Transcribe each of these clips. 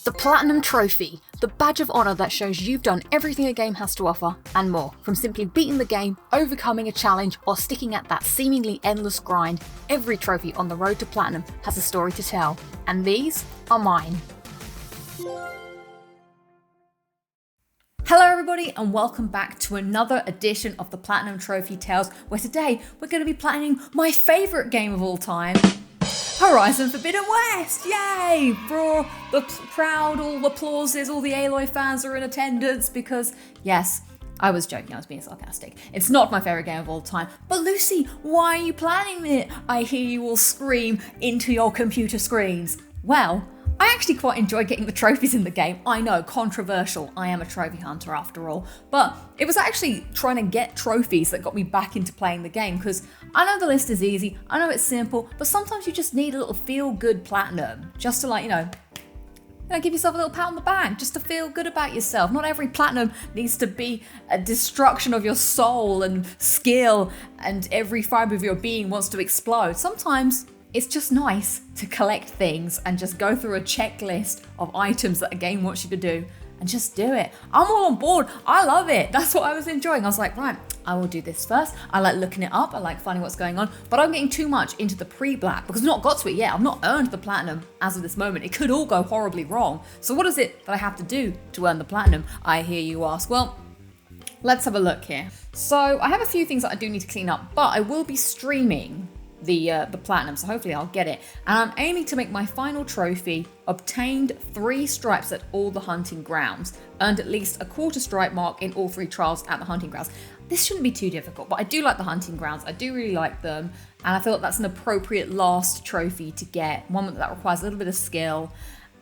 The Platinum Trophy, the badge of honour that shows you've done everything a game has to offer and more. From simply beating the game, overcoming a challenge, or sticking at that seemingly endless grind, every trophy on the road to Platinum has a story to tell. And these are mine. Hello everybody and welcome back to another edition of the Platinum Trophy Tales, where today we're going to be platinum my favourite game of all time, Horizon Forbidden West! Yay! For the crowd, all the applauses, all the Aloy fans are in attendance because, yes, I was joking, I was being sarcastic. It's not my favourite game of all time. But Lucy, why are you planning it? I hear you all scream into your computer screens. Well, I actually quite enjoy getting the trophies in the game. I know, controversial. I am a trophy hunter after all. But it was actually trying to get trophies that got me back into playing the game, because I know the list is easy, I know it's simple, but sometimes you just need a little feel-good platinum just to give yourself a little pat on the back, just to feel good about yourself. Not every platinum needs to be a destruction of your soul and skill and every fibre of your being wants to explode. Sometimes it's just nice to collect things and just go through a checklist of items that a game wants you to do and just do it. I'm all on board. I love it. That's what I was enjoying. I was like, right, I will do this first. I like looking it up. I like finding what's going on, but I'm getting too much into the pre-blat because I've not got to it yet. I've not earned the platinum as of this moment. It could all go horribly wrong. So what is it that I have to do to earn the platinum, I hear you ask? Well, let's have a look here. So I have a few things that I do need to clean up, but I will be streaming the platinum, so hopefully I'll get it. And I'm aiming to make my final trophy obtained 3 stripes at all the hunting grounds, earned at least a quarter stripe mark in all 3 trials at the hunting grounds. This shouldn't be too difficult, but I do like the hunting grounds. I do really like them, and I feel like that's an appropriate last trophy to get, one that requires a little bit of skill.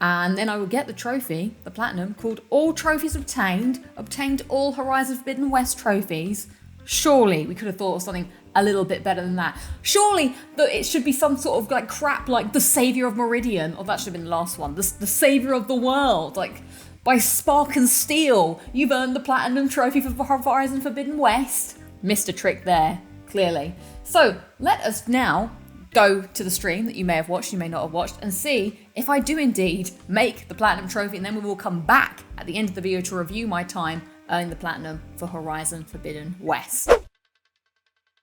And then I will get the trophy, the platinum, called All Trophies Obtained all Horizon Forbidden West trophies. Surely we could have thought of something a little bit better than that. Surely that it should be some sort of like crap like the Saviour of Meridian, or that should have been the last one. The Saviour of the World, like by Spark and Steel. You've earned the Platinum Trophy for Horizon Forbidden West. Missed a trick there, clearly. So let us now go to the stream that you may have watched, you may not have watched, and see if I do indeed make the Platinum Trophy, and then we will come back at the end of the video to review my time earning the platinum for Horizon Forbidden West.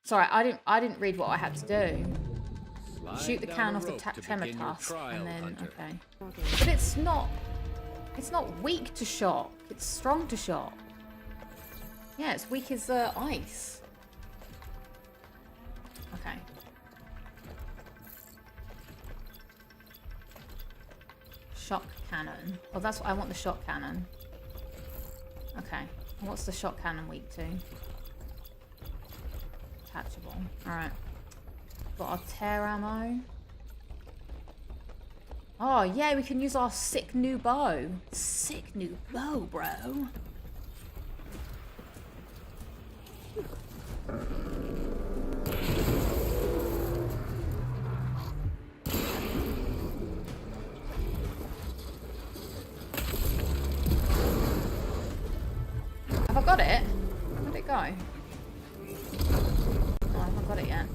Sorry, I didn't read what I had to do. Shoot the cannon off the tremor tusk, and then okay. But it's not weak to shock. It's strong to shock. Yeah, it's weak as ice. Okay. Shock cannon. Oh, that's what I want. The shock cannon. Okay. What's the shock cannon weak to? Attachable. Alright. Got our tear ammo. Oh, yeah, we can use our sick new bow. Sick new bow, bro. Have I got it? Where'd it go? Oh, I haven't got it yet.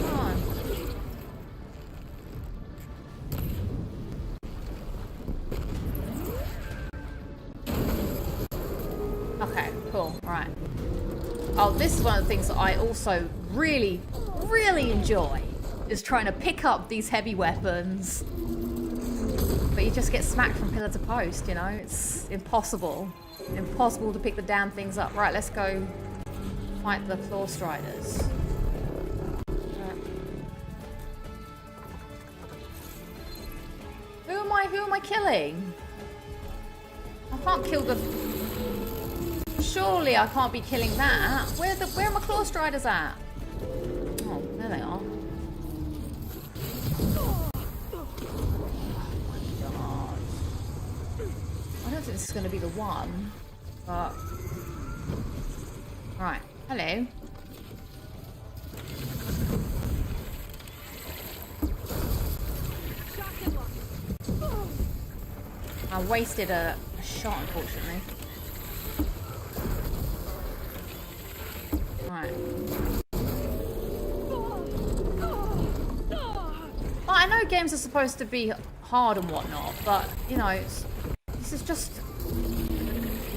Come on. Okay, cool. Right. Oh, this is one of the things that I also really, really enjoy, is trying to pick up these heavy weapons. But you just get smacked from pillar to post, you know? It's impossible. Impossible to pick the damn things up. Right, let's go fight the Claw Striders. Right. Who am I killing? I can't kill the... Surely I can't be killing that. Where are my Claw Striders at? Oh, there they are. Oh my god. I don't think this is going to be the one, but... Right, hello. I wasted a shot, unfortunately. Right. Well, I know games are supposed to be hard and whatnot, but, you know, this is just...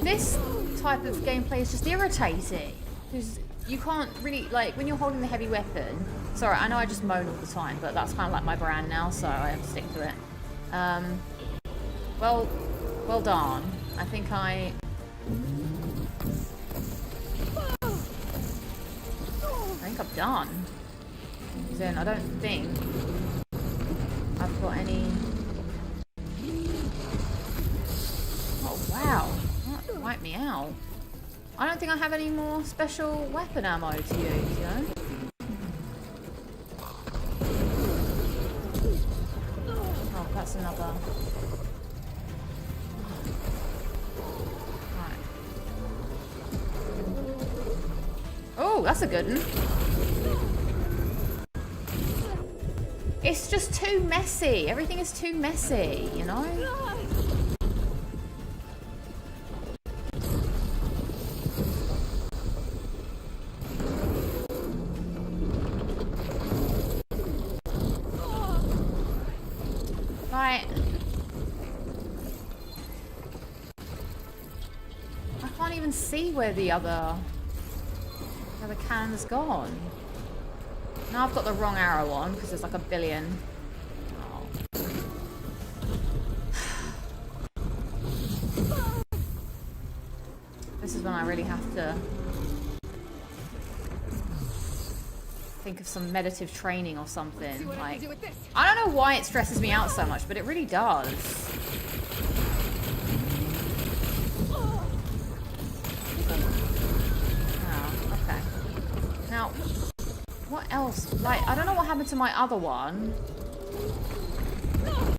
This type of gameplay is just irritating. Because you can't really, like, when you're holding the heavy weapon... Sorry, I know I just moan all the time, but that's kind of like my brand now, so I have to stick to it. Well done. I think I'm done. Then I don't think I've got any... Oh, wow. That wiped me out. I don't think I have any more special weapon ammo to use, you know? Oh, that's another... Right. Oh, that's a good one. It's just too messy. Everything is too messy, you know? Right. I can't even see where the other cannon's gone. Now I've got the wrong arrow on because there's like a billion. Oh. This is when I really have to think of some meditative training or something. Like, I don't know why it stresses me out so much, but it really does. Oh, okay. Now, what else? Like, I don't know what happened to my other one.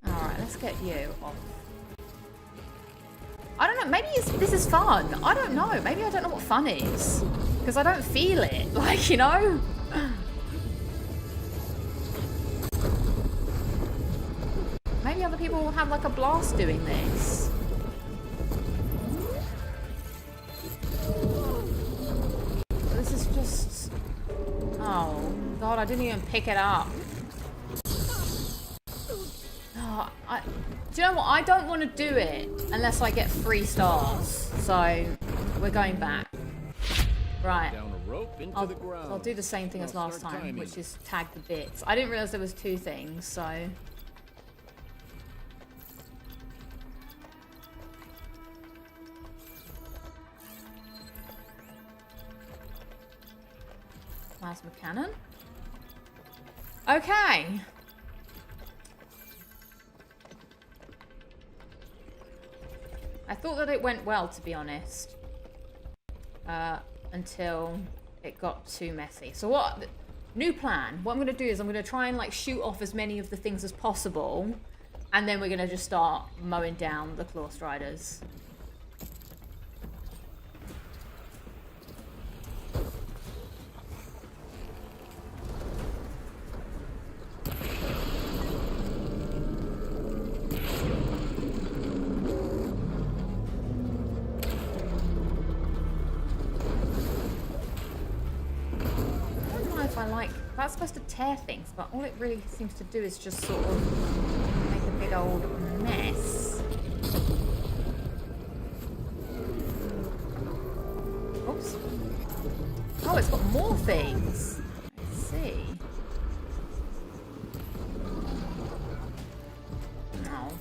Alright, let's get you off. I don't know, maybe this is fun. I don't know. Maybe I don't know what fun is. Because I don't feel it. Like, you know? Maybe other people will have like a blast doing this. This is just... Oh, God, I didn't even pick it up. Oh, do you know what? I don't want to do it unless I get 3 stars. So, we're going back. Right. Down a rope into the ground. I'll do the same thing as last time, which is tag the bits. I didn't realize there was 2 things, so... Plasma cannon. Okay. I thought that it went well, to be honest. Until it got too messy. So what... New plan. What I'm going to do is I'm going to try and like shoot off as many of the things as possible. And then we're going to just start mowing down the claw striders. That's supposed to tear things, but all it really seems to do is just sort of make a big old mess. Oops. Oh, it's got more things. I see. No.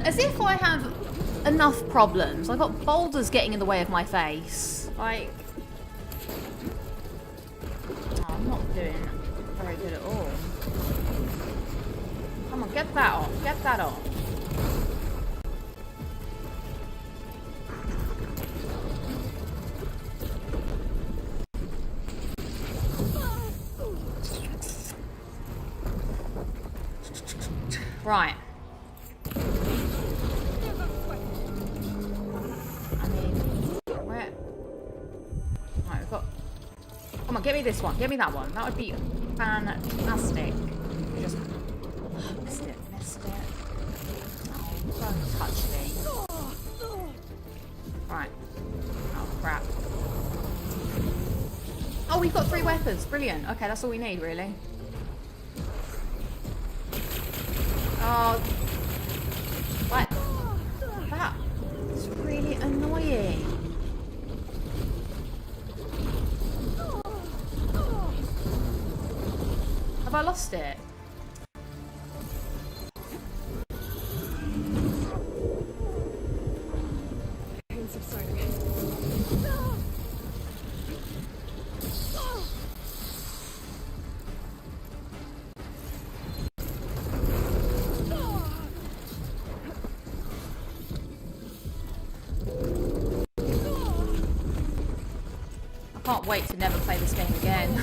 As if I have enough problems. I've got boulders getting in the way of my face. Like... Oh, I'm not doing very good at all. Come on, get that off. Get that off. Right. I mean, where... Come on, give me this one. Give me that one. That would be fantastic. Just missed it. Oh, don't touch me. Right. Oh, crap. Oh, we've got 3 weapons. Brilliant. Okay, that's all we need, really. Oh. What? That is really annoying. Have I lost it? I can't wait to never play this game again.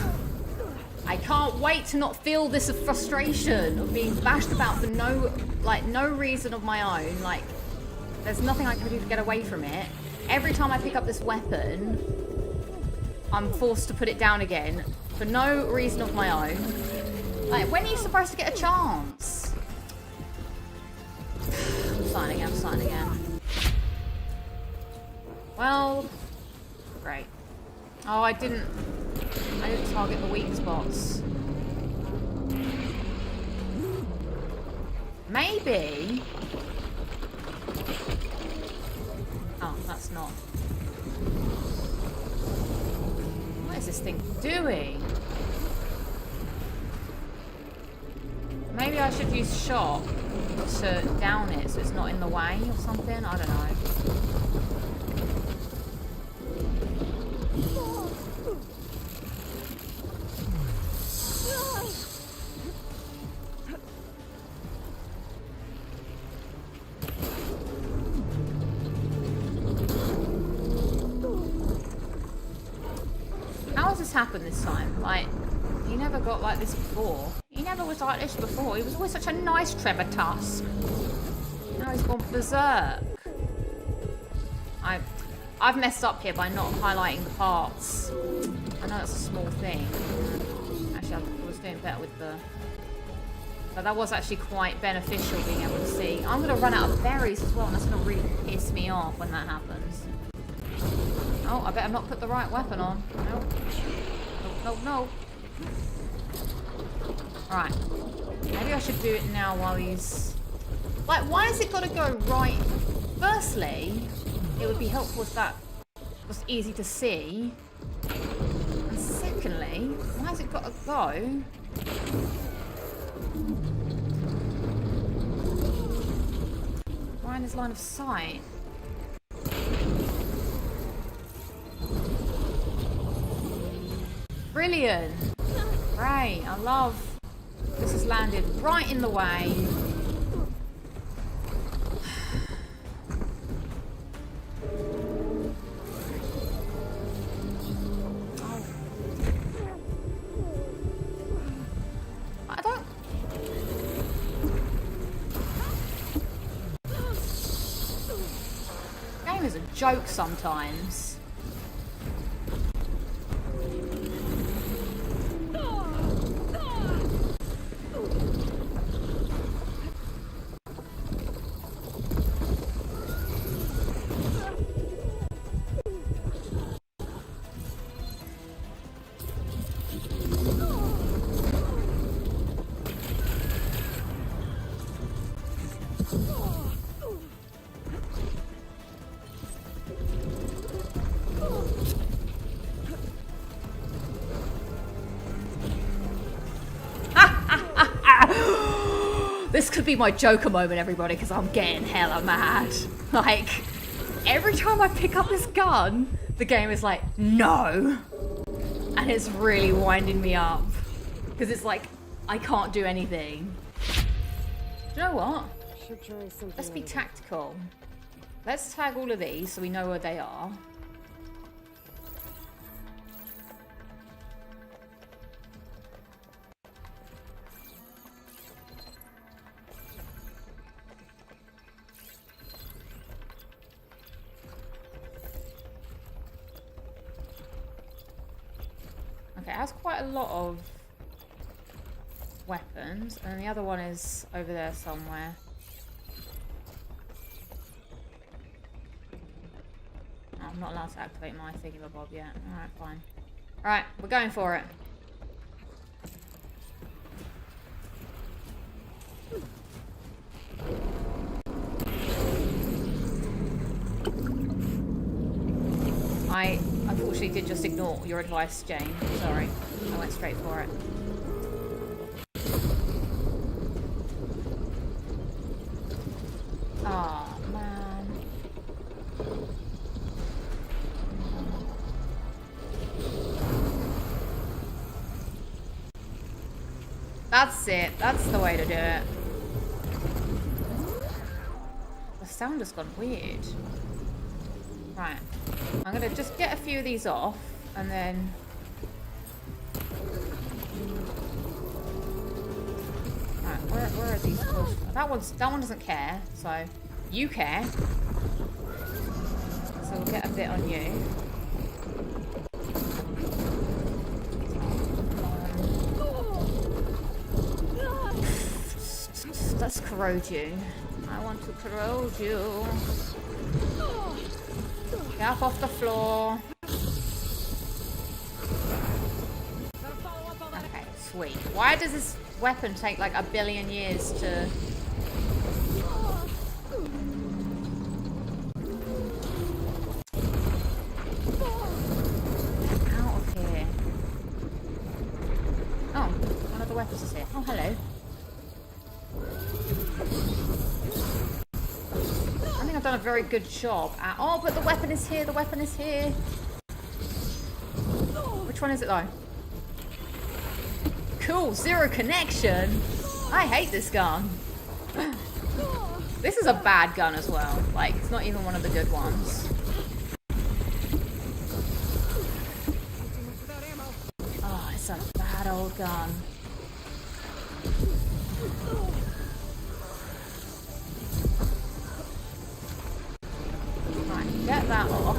I can't wait to not feel this frustration of being bashed about for no reason of my own. Like, there's nothing I can do to get away from it. Every time I pick up this weapon, I'm forced to put it down again for no reason of my own. Like, when are you supposed to get a chance? I'm starting again. Well, great. Oh, I didn't target the weak spots. Maybe. Oh, that's not. What is this thing doing? Maybe I should use shot to down it so it's not in the way or something. I don't know. Happened this time. Like, he never got like this before. He never was like this before. He was always such a nice Trevor Tusk. Now he's gone berserk. I've messed up here by not highlighting the parts. I know that's a small thing. Actually, I was doing better with the... But that was actually quite beneficial being able to see. I'm going to run out of berries as well, and that's going to really piss me off when that happens. Oh, I better not put the right weapon on. No. No. Right. Maybe I should do it now while he's... Like, why has it got to go right? Firstly, it would be helpful if that was easy to see. And secondly, why has it got to go? Right in his line of sight. Brilliant. Great. I love this has landed right in the way. Oh. I don't... The game is a joke sometimes. This could be my Joker moment, everybody, because I'm getting hella mad. Like, every time I pick up this gun, the game is like, no. And it's really winding me up. Because it's like, I can't do anything. Do you know what? Let's be tactical. Let's tag all of these so we know where they are. Okay, it has quite a lot of weapons, and the other one is over there somewhere. Oh, I'm not allowed to activate my thingamabob yet. Alright, fine. Alright, we're going for it. I unfortunately did just ignore your advice, Jane. Sorry. I went straight for it. Oh, man. That's it. That's the way to do it. The sound has gone weird. Right. I'm going to just get a few of these off, and then... Right, where are these? That one doesn't care, so you care. So we'll get a bit on you. Let's corrode you. I want to corrode you. Get up off the floor. Okay, sweet. Why does this weapon take like 1 billion years to... Get out of here. Oh, one of the weapons is here. Oh, hello. I think I've done a very good job at... Oh, but the weapon is here. The weapon is here. Which one is it, though? Cool. Zero connection. I hate this gun. This is a bad gun as well. Like, it's not even one of the good ones. Oh, it's a bad old gun. Right, get that off.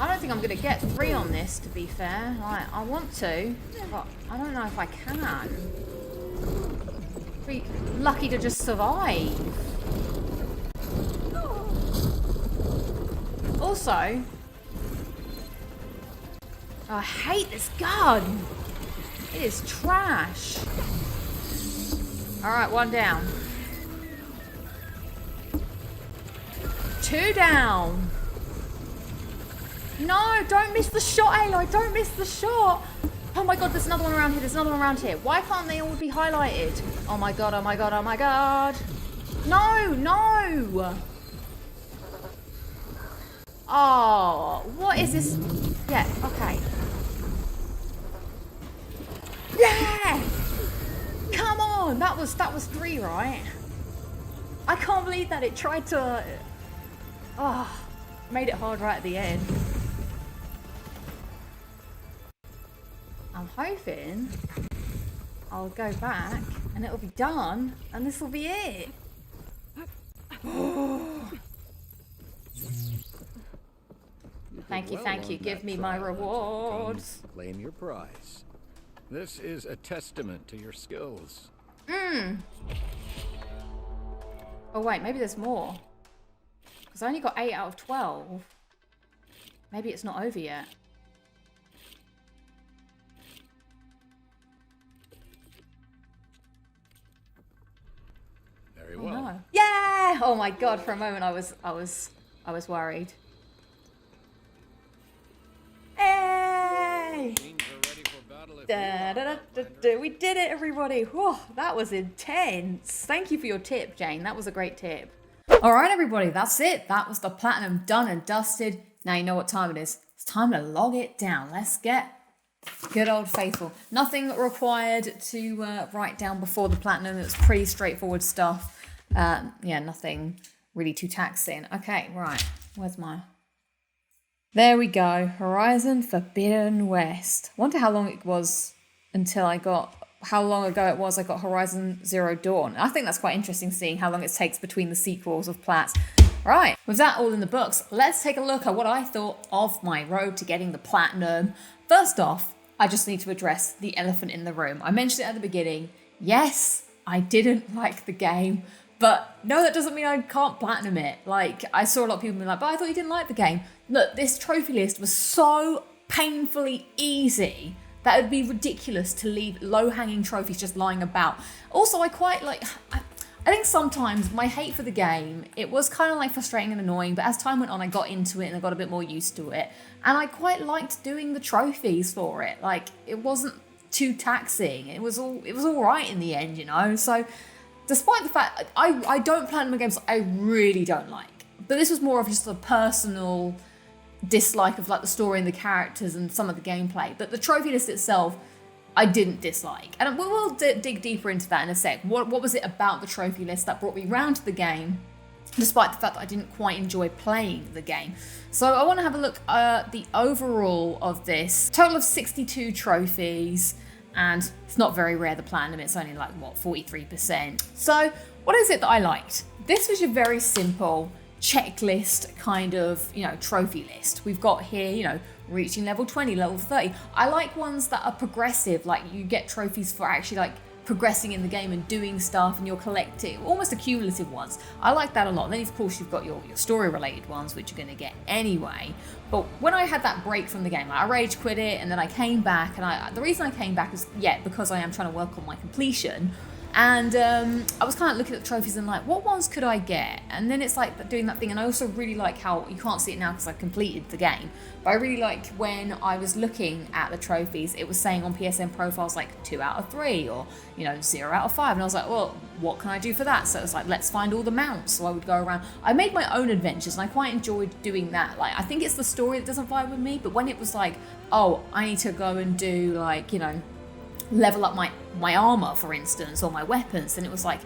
I don't think I'm going to get 3 on this, to be fair. Like, I want to, but I don't know if I can. Be lucky to just survive. Also, I hate this gun. It is trash. Alright, 1 down. 2 down. No, don't miss the shot, Aloy. Don't miss the shot. Oh my god, there's another one around here. There's another one around here. Why can't they all be highlighted? Oh my god, oh my god, oh my god. No, no. Oh, what is this? Yeah, okay. Yeah! Come on! That was 3, right? I can't believe that it tried to... Oh, made it hard right at the end. I'm hoping I'll go back and it'll be done and this will be it. Thank you. Give me my rewards. Claim your prize. This is a testament to your skills. Oh wait, maybe there's more. Because I only got 8 out of 12. Maybe it's not over yet. Very well. Oh, no. Yeah! Oh my god, for a moment I was worried. Hey! We did it, everybody. Whew, that was intense. Thank you for your tip, Jane. That was a great tip. All right, everybody, that's it. That was the platinum done and dusted. Now you know what time it is. It's time to log it down. Let's get good old faithful. Nothing required to write down before the platinum. It's pretty straightforward stuff. Yeah, nothing really too taxing. Okay, right. Where's my... There we go. Horizon Forbidden West. Wonder how long it was until I got how long ago it was I got Horizon Zero Dawn. I think that's quite interesting, seeing how long it takes between the sequels of Plats. Right, with that all in the books, let's take a look at what I thought of my road to getting the platinum. First off, I just need to address the elephant in the room. I mentioned it at the beginning. Yes, I didn't like the game, but no, that doesn't mean I can't platinum it. Like, I saw a lot of people being like, but I thought you didn't like the game. Look, this trophy list was so painfully easy that it would be ridiculous to leave low-hanging trophies just lying about. Also, I quite like... I think sometimes my hate for the game, it was kind of like frustrating and annoying, but as time went on, I got into it and I got a bit more used to it. And I quite liked doing the trophies for it. Like, it wasn't too taxing. It was all right in the end, you know? So, despite the fact, I don't platinum games I really don't like. But this was more of just a personal dislike of like the story and the characters and some of the gameplay. But the trophy list itself, I didn't dislike. And we'll dig deeper into that in a sec. What was it about the trophy list that brought me round to the game, despite the fact that I didn't quite enjoy playing the game? So I want to have a look at the overall of this. Total of 62 trophies, and it's not very rare, the platinum. It's only like, what, 43%. So what is it that I liked? This was your very simple checklist kind of, you know, trophy list. We've got here, you know, reaching level 20, level 30. I like ones that are progressive, like you get trophies for actually like progressing in the game and doing stuff, and you're collecting, almost accumulative ones. I like that a lot. And then of course you've got your story related ones, which you're going to get anyway. But when I had that break from the game, like I rage quit it and then I came back, and the reason I came back is, because I am trying to work on my completion. And I was kind of looking at the trophies and like, what ones could I get? And then it's like doing that thing. And I also really like how, you can't see it now because I completed the game, but I really like when I was looking at the trophies, it was saying on PSN profiles like 2 out of 3 or, you know, 0 out of 5. And I was like, well, what can I do for that? So it was like, let's find all the mounts. So I would go around. I made my own adventures and I quite enjoyed doing that. Like, I think it's the story that doesn't vibe with me, but when it was like, oh, I need to go and do like, you know, level up my armor, for instance, or my weapons, and it was like,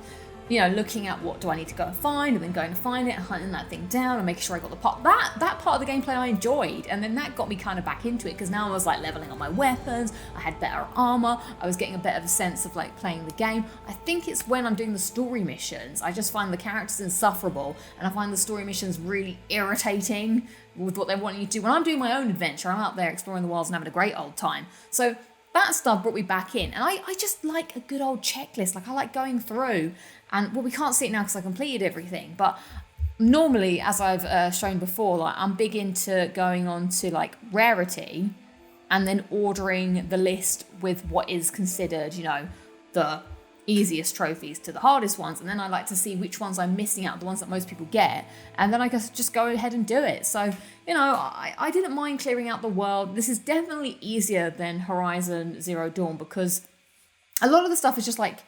you know, looking at what do I need to go and find, and then going to find it and hunting that thing down and making sure I got the part. That part of the gameplay I enjoyed, and then that got me kind of back into it, because now I was like leveling up my weapons, I had better armor, I was getting a bit of a sense of like playing the game. I think it's when I'm doing the story missions, I just find the characters insufferable, and I find the story missions really irritating with what they want you to do. When I'm doing my own adventure, I'm out there exploring the wilds and having a great old time. So that stuff brought me back in, and I just like a good old checklist. Like, I like going through, and well, we can't see it now because I completed everything, but normally, as I've shown before, like I'm big into going on to like rarity and then ordering the list with what is considered, you know, the easiest trophies to the hardest ones, and then I like to see which ones I'm missing out, the ones that most people get, and then I guess just go ahead and do it. So, you know, I didn't mind clearing out the world. This is definitely easier than Horizon Zero Dawn, because a lot of the stuff is just like,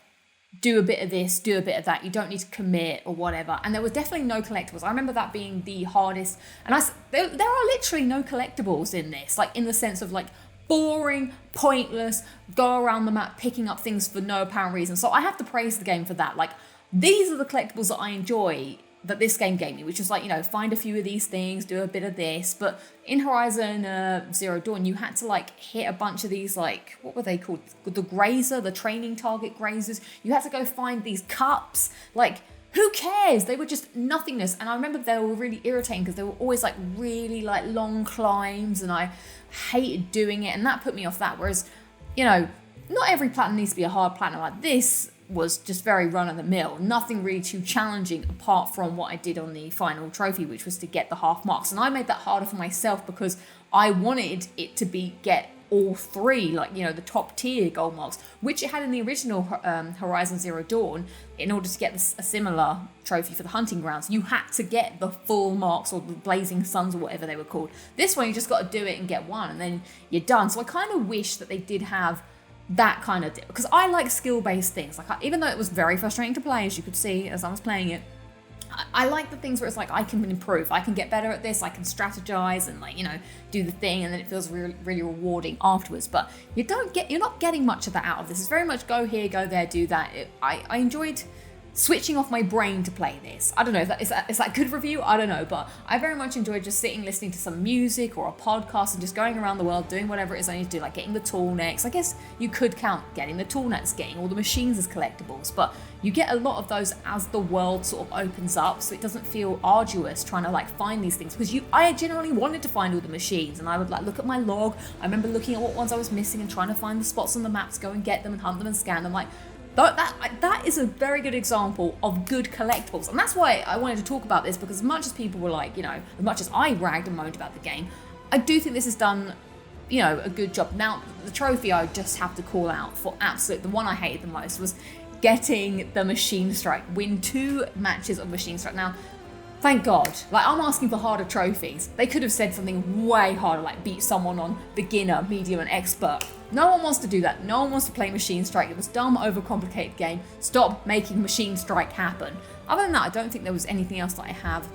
do a bit of this, do a bit of that. You don't need to commit or whatever. And there was definitely no collectibles. I remember that being the hardest. And there are literally no collectibles in this, like in the sense of like boring, pointless, go around the map picking up things for no apparent reason. So I have to praise the game for that. Like, these are the collectibles that I enjoy that this game gave me, which is like, you know, find a few of these things, do a bit of this. But in Horizon Zero Dawn, you had to like hit a bunch of these, like, what were they called? The grazer, the training target grazers. You had to go find these cups. Like, who cares? They were just nothingness. And I remember they were really irritating because they were always like really like long climbs, and I hated doing it, and that put me off that. Whereas, you know, not every platinum needs to be a hard platinum. Like, this was just very run-of-the-mill, nothing really too challenging apart from what I did on the final trophy, which was to get the half marks. And I made that harder for myself because I wanted it to get all 3, like, you know, the top tier gold marks, which it had in the original Horizon Zero Dawn. In order to get a similar trophy for the hunting grounds, you had to get the full marks, or the blazing suns, or whatever they were called. This one, you just got to do it and get 1, and then you're done. So I kind of wish that they did have that kind of, because I like skill-based things. Like, even though it was very frustrating to play, as you could see as I was playing it, I like the things where it's like, I can improve, I can get better at this, I can strategize and, like, you know, do the thing, and then it feels really, really rewarding afterwards. But you're not getting much of that out of this. It's very much go here, go there, do that. I enjoyed switching off my brain to play this. I don't know, is that good review? I don't know, but I very much enjoyed just sitting, listening to some music or a podcast and just going around the world, doing whatever it is I need to do, like getting the tool necks. I guess you could count getting the tool nets, getting all the machines as collectibles, but you get a lot of those as the world sort of opens up, so it doesn't feel arduous trying to like find these things, because I generally wanted to find all the machines, and I would like look at my log. I remember looking at what ones I was missing and trying to find the spots on the maps, go and get them and hunt them and scan them. Like, that is a very good example of good collectibles, and that's why I wanted to talk about this, because as much as people were like, as much as I ragged and moaned about the game, I do think this has done, a good job. Now, the trophy I just have to call out for the one I hated the most was getting the Machine Strike, win 2 matches of Machine Strike. Now, thank God, like I'm asking for harder trophies. They could have said something way harder, like beat someone on beginner, medium and expert. No one wants to do that. No one wants to play Machine Strike. It was dumb, overcomplicated game. Stop making Machine Strike happen. Other than that, I don't think there was anything else that I have,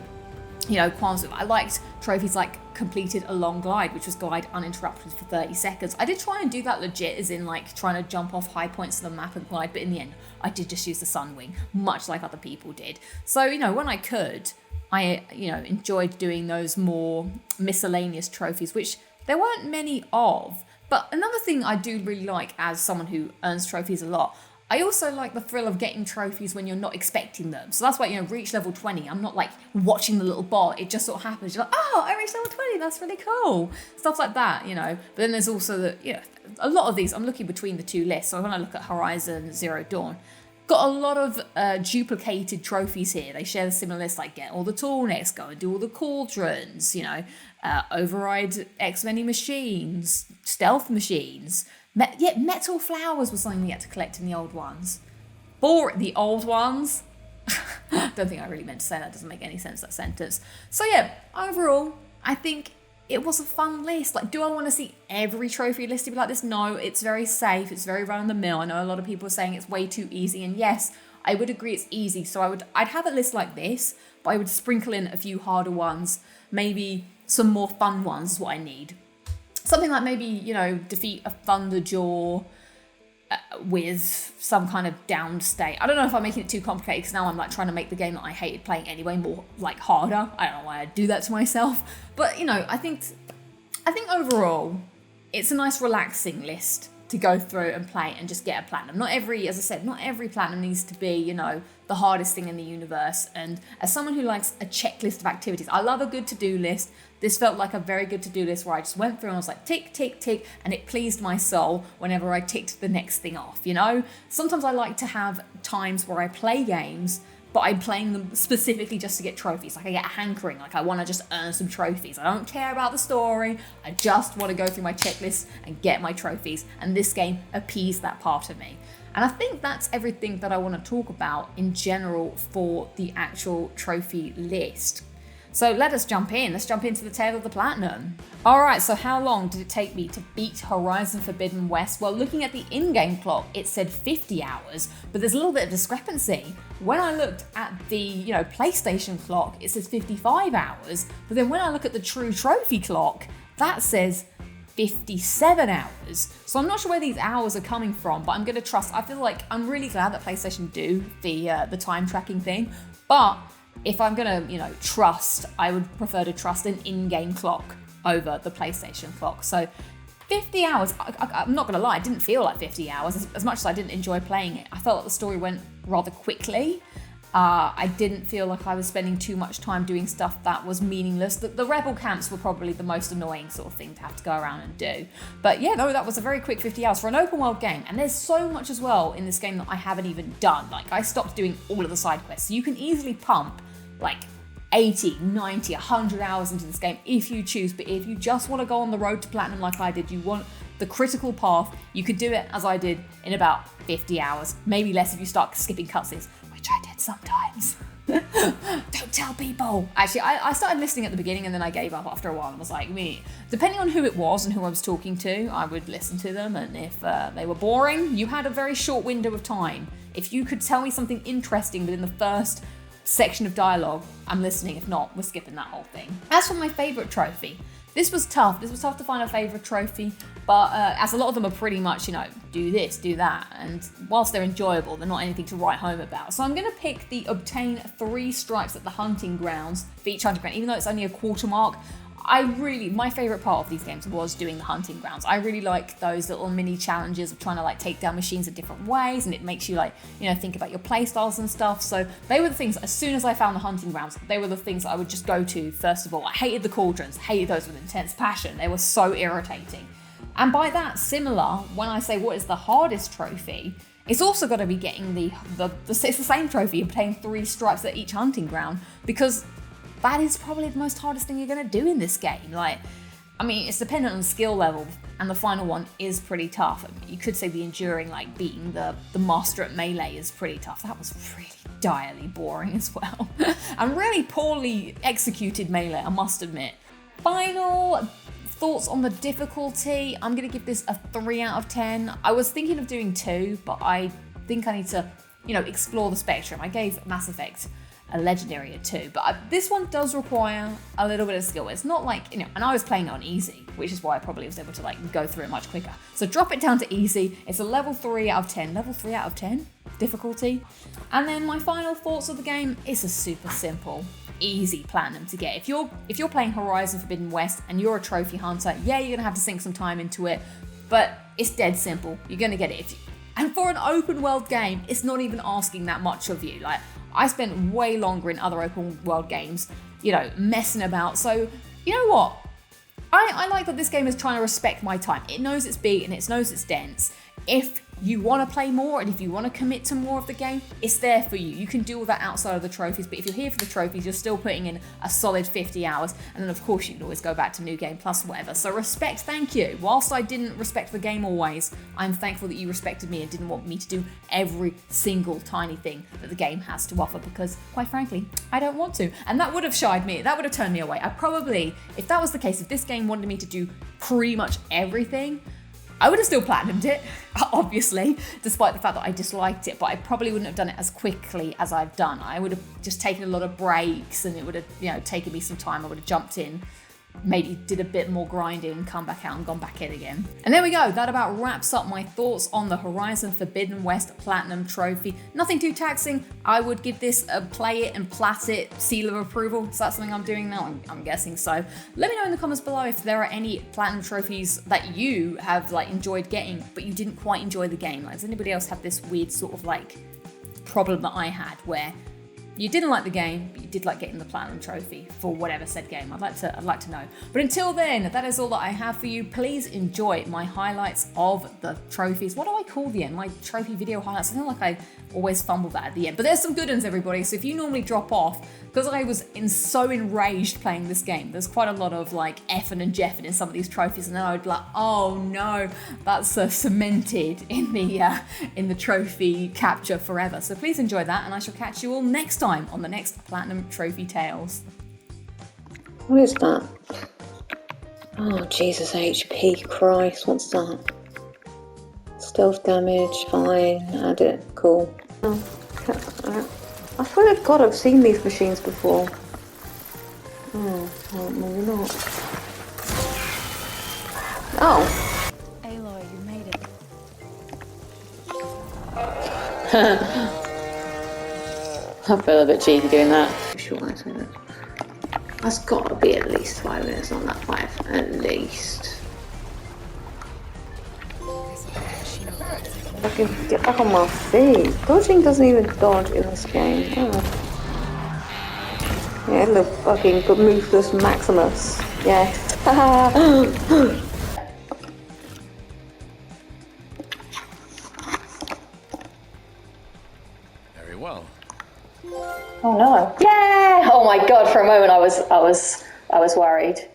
qualms with. I liked trophies like completed a long glide, which was glide uninterrupted for 30 seconds. I did try and do that legit, as in like trying to jump off high points of the map and glide, but in the end, I did just use the sun wing, much like other people did. So, when I could, I, enjoyed doing those more miscellaneous trophies, which there weren't many of. But another thing I do really like, as someone who earns trophies a lot, I also like the thrill of getting trophies when you're not expecting them. So that's why, reach level 20. I'm not like watching the little bot. It just sort of happens. You're like, oh, I reached level 20. That's really cool. Stuff like that, But then there's also a lot of these, I'm looking between the 2 lists. So when I look at Horizon Zero Dawn, got a lot of duplicated trophies here. They share the similar list, like get all the tool necks, go and do all the cauldrons, override X many machines, stealth machines. Metal flowers was something you had to collect in the old ones. The old ones? Don't think I really meant to say that. Doesn't make any sense, that sentence. So yeah, overall, I think it was a fun list. Like, do I want to see every trophy listed like this? No, it's very safe. It's very run-of-the-mill. I know a lot of people are saying it's way too easy, and yes, I would agree it's easy. So I'd have a list like this, but I would sprinkle in a few harder ones, maybe some more fun ones is what I need. Something like maybe, defeat a Thunderjaw with some kind of downed state. I don't know if I'm making it too complicated, because now I'm like trying to make the game that I hated playing anyway more like harder. I don't know why I do that to myself, but I think overall it's a nice relaxing list to go through and play and just get a platinum. As I said, not every platinum needs to be, the hardest thing in the universe. And as someone who likes a checklist of activities, I love a good to-do list. This felt like a very good to-do list where I just went through and I was like, tick, tick, tick, and it pleased my soul whenever I ticked the next thing off, Sometimes I like to have times where I play games, but I'm playing them specifically just to get trophies. Like I get a hankering, like I want to just earn some trophies. I don't care about the story. I just want to go through my checklist and get my trophies. And this game appeased that part of me. And I think that's everything that I want to talk about in general for the actual trophy list. So let us jump in. Let's jump into the tale of the platinum. All right, so how long did it take me to beat Horizon Forbidden West? Well, looking at the in-game clock, it said 50 hours, but there's a little bit of discrepancy. When I looked at the, PlayStation clock, it says 55 hours, but then when I look at the true trophy clock, that says 57 hours. So I'm not sure where these hours are coming from, but I'm going to trust. I feel like I'm really glad that PlayStation do the time tracking thing, but if I'm going to, trust, I would prefer to trust an in-game clock over the PlayStation clock. So 50 hours, I'm not going to lie, it didn't feel like 50 hours as much as I didn't enjoy playing it. I felt like the story went rather quickly. I didn't feel like I was spending too much time doing stuff that was meaningless. The rebel camps were probably the most annoying sort of thing to have to go around and do. But yeah, no, that was a very quick 50 hours for an open world game. And there's so much as well in this game that I haven't even done. Like I stopped doing all of the side quests. So you can easily pump like 80, 90, 100 hours into this game if you choose. But if you just want to go on the road to platinum like I did, you want the critical path, you could do it as I did in about 50 hours. Maybe less if you start skipping cutscenes, which I did sometimes. Don't tell people. Actually, I started listening at the beginning and then I gave up after a while and was like, depending on who it was and who I was talking to, I would listen to them. And if they were boring, you had a very short window of time. If you could tell me something interesting within the first section of dialogue, I'm listening. If not, we're skipping that whole thing. As for my favourite trophy, This was tough. This was tough to find a favourite trophy, but as a lot of them are pretty much, you know, do this, do that, and whilst they're enjoyable, they're not anything to write home about. So I'm going to pick the obtain 3 stripes at the hunting grounds for each hunting ground, even though it's only a quarter mark. My favourite part of these games was doing the hunting grounds. I really like those little mini challenges of trying to like take down machines in different ways, and it makes you like, you know, think about your play styles and stuff. So they were the things, as soon as I found the hunting grounds, they were the things I would just go to first of all. I hated the cauldrons, hated those with intense passion. They were so irritating. And by that, similar, when I say what is the hardest trophy, it's also got to be getting it's the same trophy, obtain 3 stripes at each hunting ground, because that is probably the most hardest thing you're going to do in this game. Like, I mean, it's dependent on the skill level, and the final one is pretty tough. I mean, you could say the enduring, like beating the master at melee is pretty tough. That was really direly boring as well. And really poorly executed melee, I must admit. Final thoughts on the difficulty. I'm going to give this a 3 out of 10. I was thinking of doing 2, but I think I need to, you know, explore the spectrum. I gave Mass Effect a legendary at 2, but this one does require a little bit of skill. It's not like, you know, and I was playing it on easy, which is why I probably was able to like go through it much quicker. So drop it down to easy. It's a level 3 out of 10. Level 3 out of 10 difficulty. And then my final thoughts of the game, it's a super simple, easy platinum to get. If you're playing Horizon Forbidden West and you're a trophy hunter, yeah, you're gonna have to sink some time into it, but it's dead simple. You're gonna get it. And for an open world game, it's not even asking that much of you. Like, I spent way longer in other open world games, you know, messing about. So, you know what? I like that this game is trying to respect my time. It knows it's big and it knows it's dense. If you want to play more and if you want to commit to more of the game, it's there for you. You can do all that outside of the trophies, but if you're here for the trophies, you're still putting in a solid 50 hours. And then of course you can always go back to New Game Plus or whatever. So respect, thank you. Whilst I didn't respect the game always, I'm thankful that you respected me and didn't want me to do every single tiny thing that the game has to offer, because quite frankly, I don't want to. And that would have shied me, that would have turned me away. I probably, if that was the case, if this game wanted me to do pretty much everything, I would have still platinumed it, obviously, despite the fact that I disliked it, but I probably wouldn't have done it as quickly as I've done. I would have just taken a lot of breaks, and it would have, you know, taken me some time. I would have jumped in, maybe did a bit more grinding, come back out and gone back in again. And there we go, that about wraps up my thoughts on the Horizon Forbidden West Platinum Trophy. Nothing too taxing. I would give this a play it and plat it seal of approval. Is that something I'm doing now? I'm guessing so. Let me know in the comments below if there are any Platinum trophies that you have like enjoyed getting, but you didn't quite enjoy the game. Like, does anybody else have this weird sort of like problem that I had where you didn't like the game, but you did like getting the Platinum Trophy for whatever said game? I'd like to know. But until then, that is all that I have for you. Please enjoy my highlights of the trophies. What do I call the end? My trophy video highlights. I feel like I always fumble that at the end. But there's some good ones, everybody. So if you normally drop off, because I was so enraged playing this game, there's quite a lot of like effing and jeffing in some of these trophies, and then I would be like, oh no, that's cemented in the trophy capture forever. So please enjoy that, and I shall catch you all next time on the next Platinum Trophy Tales. What is that? Oh, Jesus HP, Christ, what's that? Stealth damage, fine, add it, cool. Oh, I swear to God I've seen these machines before. Oh, well, maybe not. Oh! Aloy, you made it. I feel a bit cheeky doing that. Sure, I say that. That's got to be at least 5 minutes on that 5, at least. I can get back on my feet. Dodging doesn't even dodge in this game. Oh. Yeah, the fucking Prometheus Maximus. Yes. Very well. Oh no. Yeah! Oh my God, for a moment I was worried.